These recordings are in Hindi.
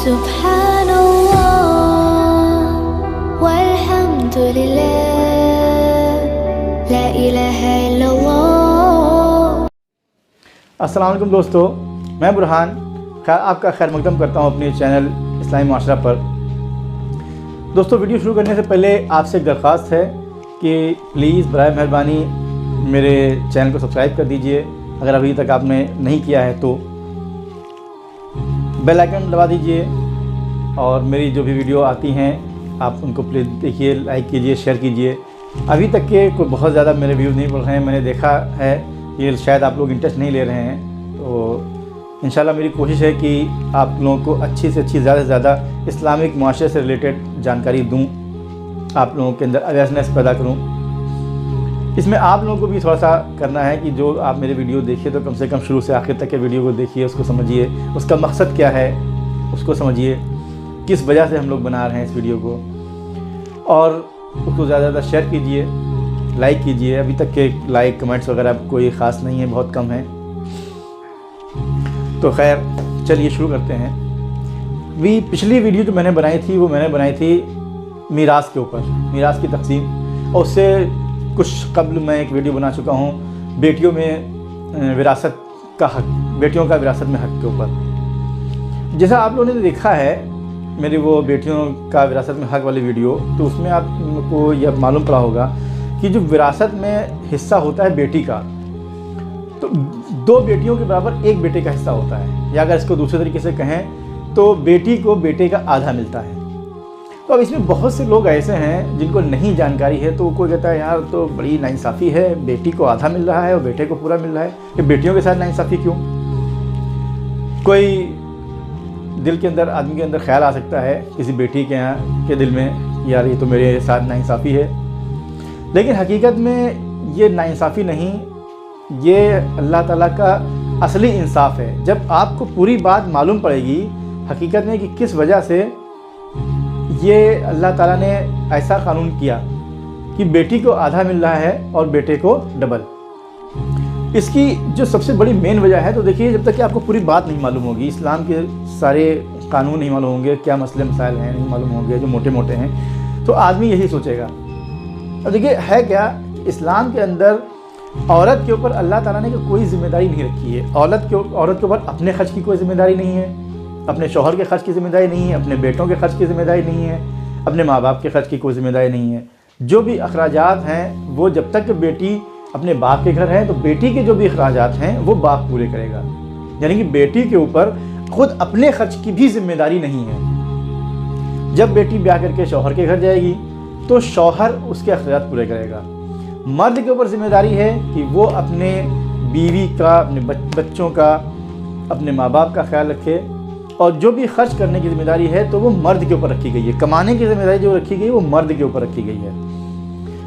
सुब्हानल्लाह वल्हम्दुलिल्लाह ला इलाहा इल्लल्लाह। अस्सलाम वालेकुम दोस्तों, मैं बुरहान आपका खैर मकदम करता हूँ अपने चैनल इस्लामी माशरा पर। दोस्तों, वीडियो शुरू करने से पहले आपसे एक दरख्वास्त है कि प्लीज़ बराए मेहरबानी मेरे चैनल को सब्सक्राइब कर दीजिए अगर अभी तक आपने नहीं किया है तो। बेल आइकन दबा दीजिए और मेरी जो भी वीडियो आती हैं आप उनको प्लीज़ देखिए, लाइक कीजिए, शेयर कीजिए। अभी तक के कोई बहुत ज़्यादा मेरे व्यूज़ नहीं बढ़ रहे हैं, मैंने देखा है कि शायद आप लोग इंटरेस्ट नहीं ले रहे हैं। तो इंशाल्लाह मेरी कोशिश है कि आप लोगों को अच्छी से अच्छी, ज़्यादा से ज़्यादा इस्लामिक माशरे से रिलेटेड जानकारी दूँ, आप लोगों के अंदर अवेयरनेस पैदा करूँ। इसमें आप लोगों को भी थोड़ा सा करना है कि जो आप मेरे वीडियो देखिए तो कम से कम शुरू से आखिर तक के वीडियो को देखिए, उसको समझिए, उसका मकसद क्या है उसको समझिए, किस वजह से हम लोग बना रहे हैं इस वीडियो को, और उसको ज़्यादा से ज़्यादा शेयर कीजिए, लाइक कीजिए। अभी तक के लाइक कमेंट्स वगैरह कोई ख़ास नहीं है, बहुत कम है। तो खैर चलिए शुरू करते हैं। पिछली वीडियो जो मैंने बनाई थी वो मैंने बनाई थी मीरास के ऊपर, मीरास की तकसीम। और उससे कुछ कबल मैं एक वीडियो बना चुका हूँ बेटियों में विरासत का हक, बेटियों का विरासत में हक के ऊपर। जैसा आप लोगों ने देखा है मेरी वो बेटियों का विरासत में हक वाली वीडियो, तो उसमें आपको यह मालूम पड़ा होगा कि जो विरासत में हिस्सा होता है बेटी का, तो 2 बेटियों के बराबर 1 बेटे का हिस्सा होता है, या अगर इसको दूसरे तरीके से कहें तो बेटी को बेटे का आधा मिलता है। तो अब इसमें बहुत से लोग ऐसे हैं जिनको नहीं जानकारी है, तो कोई कहता है यार तो बड़ी नाइंसाफ़ी है, बेटी को आधा मिल रहा है और बेटे को पूरा मिल रहा है, कि बेटियों के साथ नाइंसाफ़ी क्यों। कोई दिल के अंदर, आदमी के अंदर ख्याल आ सकता है किसी बेटी के यहाँ के दिल में, यार ये तो मेरे साथ नाइंसाफ़ी है। लेकिन हकीकत में ये नाइंसाफ़ी नहीं, ये अल्लाह ताला का असली इंसाफ है। जब आपको पूरी बात मालूम पड़ेगी हकीकत में कि किस वजह से ये अल्लाह ताला ने ऐसा कानून किया कि बेटी को आधा मिल रहा है और बेटे को डबल। इसकी जो सबसे बड़ी मेन वजह है, तो देखिए जब तक कि आपको पूरी बात नहीं मालूम होगी, इस्लाम के सारे कानून नहीं मालूम होंगे, क्या मसले मसाइल हैं नहीं मालूम होंगे, जो मोटे मोटे हैं, तो आदमी यही सोचेगा। अब देखिए है क्या, इस्लाम के अंदर औरत के ऊपर अल्लाह ताला ने कोई ज़िम्मेदारी नहीं रखी है। औरत के ऊपर अपने खर्च की कोई ज़िम्मेदारी नहीं है, अपने शौहर के खर्च की ज़िम्मेदारी नहीं है, अपने बेटों के खर्च की ज़िम्मेदारी नहीं है, अपने माँ बाप के खर्च की कोई ज़िम्मेदारी नहीं है। जो भी अखराजात हैं वो जब तक बेटी अपने बाप के घर है तो बेटी के जो भी अखराजात हैं वो बाप पूरे करेगा। यानी कि बेटी के ऊपर खुद अपने खर्च की भी ज़िम्मेदारी नहीं है। जब बेटी ब्याह करके शौहर के घर जाएगी तो शौहर उसके अखराजात पूरे करेगा। मर्द के ऊपर ज़िम्मेदारी है कि वो अपने बीवी का, अपने बच्चों का, अपने माँ बाप का ख्याल रखे, और जो भी खर्च करने की ज़िम्मेदारी है तो वो मर्द के ऊपर रखी गई है। कमाने की ज़िम्मेदारी जो रखी गई है वो मर्द के ऊपर रखी गई है।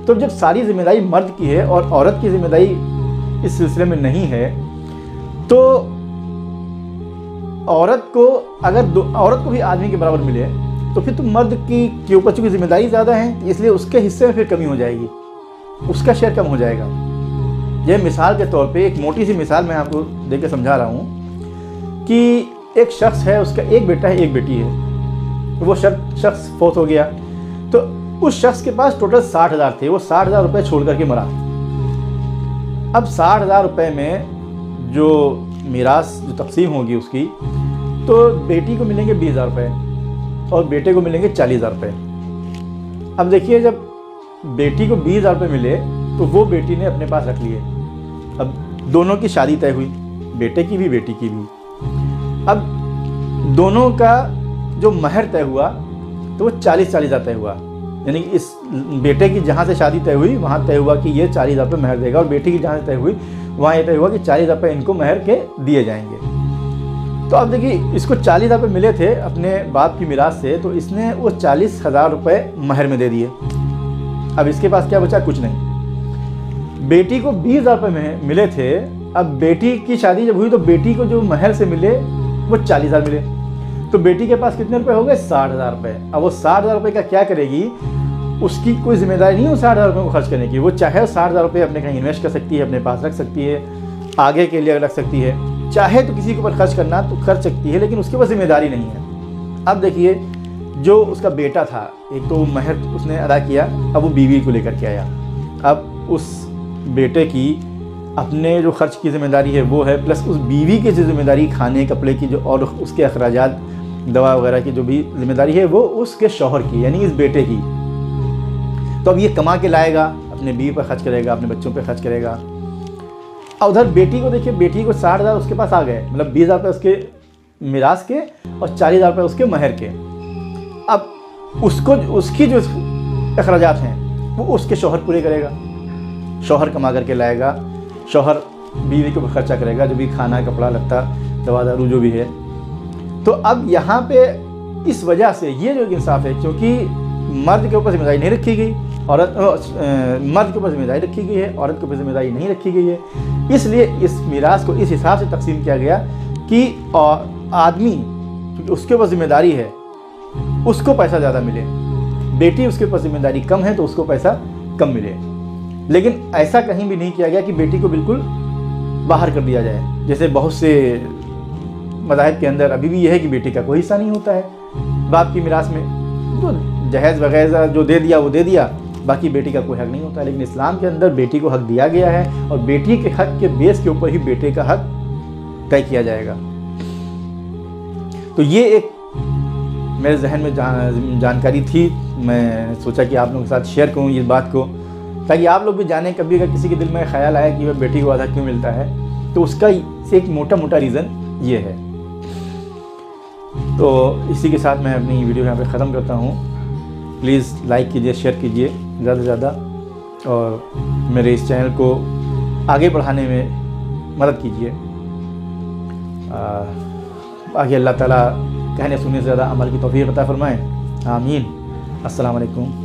तो जब सारी ज़िम्मेदारी मर्द की है और औरत की ज़िम्मेदारी इस सिलसिले में नहीं है, तो औरत को औरत को भी आदमी के बराबर मिले तो फिर तो मर्द के ऊपर चूँकि ज़िम्मेदारी ज़्यादा है, इसलिए उसके हिस्से में फिर कमी हो जाएगी, उसका शेयर कम हो जाएगा। यह मिसाल के तौर पे एक मोटी सी मिसाल मैं आपको देकर समझा रहा हूँ कि एक शख्स है, उसका एक बेटा है, एक बेटी है। वो शख्स फौत हो गया, तो उस शख्स के पास टोटल 60,000 थे। वो 60,000 रुपये छोड़ करके मरा। अब 60,000 रुपये में जो मीरास जो तकसीम होगी उसकी, तो बेटी को मिलेंगे 20,000 रुपये और बेटे को मिलेंगे 40,000 रुपये। अब देखिए जब बेटी को 20,000 रुपये मिले तो वो बेटी ने अपने पास रख लिए। अब दोनों की शादी तय हुई, बेटे की भी बेटी की भी। अब दोनों का जो महर तय हुआ तो वो 40,000 तय हुआ। यानी कि इस बेटे की जहाँ से शादी तय हुई वहाँ तय हुआ कि ये 40,000 रुपये महर देगा, और बेटी की जहाँ से तय हुई वहाँ ये तय हुआ कि 40,000 रुपये इनको महर के दिए जाएंगे। तो अब देखिए इसको 40,000 रुपये मिले थे अपने बाप की मिरास से, तो इसने वो 40,000 रुपये महर में दे दिए। अब इसके पास क्या बचा? कुछ नहीं। बेटी को 20,000 रुपये मिले थे। अब बेटी की शादी जब हुई तो बेटी को जो महर से मिले वो 40,000 मिले, तो बेटी के पास कितने रुपए हो गए? 60,000 रुपये। अब वो 60,000 रुपये का क्या करेगी? उसकी कोई जिम्मेदारी नहीं है 60,000 रुपये को खर्च करने की। वो चाहे 60,000 रुपये अपने कहीं इन्वेस्ट कर सकती है, अपने पास रख सकती है, आगे के लिए रख सकती है, चाहे तो किसी के ऊपर खर्च करना तो कर सकती है, लेकिन उसके पास जिम्मेदारी नहीं है। अब देखिए, जो उसका बेटा था, एक तो महर उसने अदा किया, अब वो बीवी को लेकर के आया। अब उस बेटे की अपने जो खर्च की ज़िम्मेदारी है वो है, प्लस उस बीवी की जो ज़िम्मेदारी खाने कपड़े की जो और उसके अखराजात दवा वगैरह की जो भी ज़िम्मेदारी है वो उसके शौहर की, यानी इस बेटे की। तो अब ये कमा के लाएगा, अपने बीवी पर खर्च करेगा, अपने बच्चों पर खर्च करेगा। और उधर बेटी को देखिए, बेटी को 60,000 उसके पास आ गए, मतलब 20,000 रुपये उसके मिरास के और 40,000 रुपये उसके महर के। अब उसको उसकी जो अखराजात हैं वो उसके शौहर पूरे करेगा, शौहर कमा करके लाएगा, शौहर बीवी को खर्चा करेगा, जो भी खाना कपड़ा लत्ता दवा दारू जो भी है। तो अब यहाँ पे इस वजह से ये जो इंसाफ है, क्योंकि मर्द के ऊपर जिम्मेदारी नहीं रखी गई, मर्द के ऊपर जिम्मेदारी रखी गई है, औरत के ऊपर जिम्मेदारी नहीं रखी गई है, इसलिए इस मीरास को इस हिसाब से तकसीम किया गया कि आदमी क्योंकि उसके ऊपर जिम्मेदारी है उसको पैसा ज़्यादा मिले, बेटी उसके ऊपर जिम्मेदारी कम है तो उसको पैसा कम मिले। लेकिन ऐसा कहीं भी नहीं किया गया कि बेटी को बिल्कुल बाहर कर दिया जाए, जैसे बहुत से मज़ाहिब के अंदर अभी भी यह है कि बेटी का कोई हिस्सा नहीं होता है बाप की मिरास में, तो जहेज़ वगैरह जो दे दिया वो दे दिया, बाकी बेटी का कोई हक नहीं होता है। लेकिन इस्लाम के अंदर बेटी को हक दिया गया है और बेटी के हक के बेस के ऊपर ही बेटे का हक तय किया जाएगा। तो ये एक मेरे जहन में जानकारी थी, मैं सोचा कि आप लोगों के साथ शेयर करूँ इस बात को, ताकि आप लोग भी जानें। कभी अगर किसी के दिल में ख्याल आया कि वह बेटी को आधा क्यों मिलता है, तो उसका से एक मोटा रीज़न ये है। तो इसी के साथ मैं अपनी वीडियो यहाँ पे ख़त्म करता हूँ। प्लीज़ लाइक कीजिए, शेयर कीजिए ज़्यादा से ज़्यादा, और मेरे इस चैनल को आगे बढ़ाने में मदद कीजिए। आगे अल्लाह ताला कहने सुनने से ज़्यादा अमल की तौफीक अता फरमाएँ। आमीन। अस्सलाम वालेकुम।